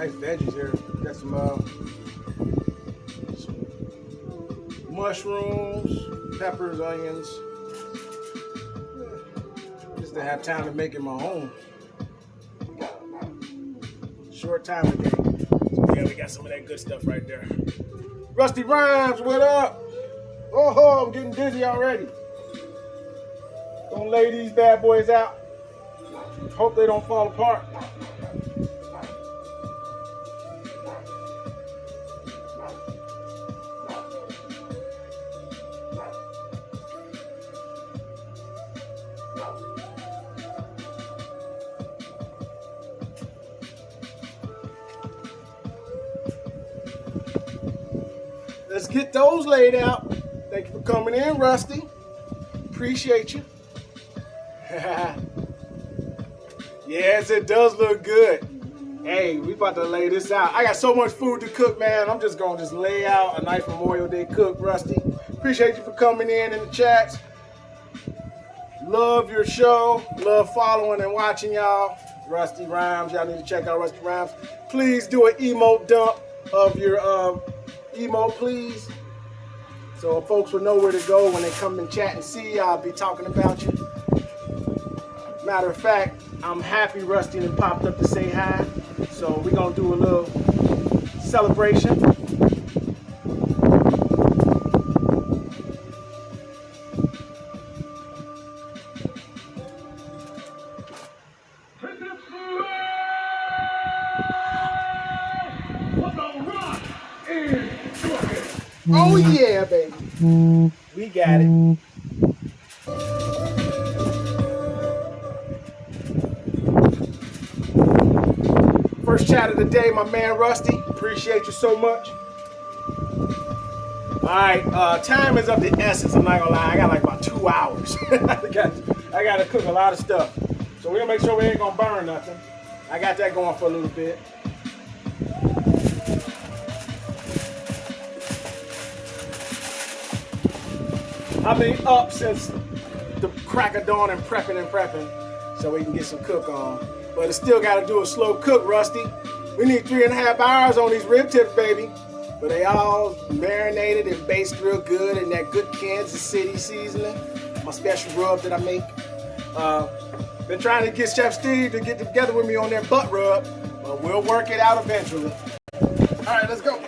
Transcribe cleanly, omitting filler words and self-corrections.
nice veggies here. Got some mushrooms, peppers, onions. Just to have time to make it my own. Short time today. So yeah, we got some of that good stuff right there. Rusty Rhymes, what up? Oh, I'm getting dizzy already. Gonna lay these bad boys out. Hope they don't fall apart. Let's get those laid out. Thank you for coming in, Rusty. Appreciate you. Yes, it does look good. Hey, we about to lay this out. I got so much food to cook, man. I'm just gonna lay out a nice Memorial Day cook, Rusty. Appreciate you for coming in the chats. Love your show. Love following and watching y'all. Rusty Rhymes. Y'all need to check out Rusty Rhymes. Please do an emote dump of your emote, please. So folks will know where to go when they come and chat and see. I'll be talking about you. Matter of fact, I'm happy Rusty done popped up to say hi. So we're gonna do a little celebration. Oh yeah, baby. We got it. First chat of the day, my man Rusty. Appreciate you so much. Alright, time is of the essence. I'm not gonna lie, I got like about 2 hours. I gotta cook a lot of stuff. So we're gonna make sure we ain't gonna burn nothing. I got that going for a little bit. I've been up since the crack of dawn and prepping so we can get some cook on. But it's still got to do a slow cook, Rusty. We need 3.5 hours on these rib tips, baby. But they all marinated and basted real good in that good Kansas City seasoning. My special rub that I make. Been trying to get Chef Steve to get together with me on that butt rub. But we'll work it out eventually. All right, let's go.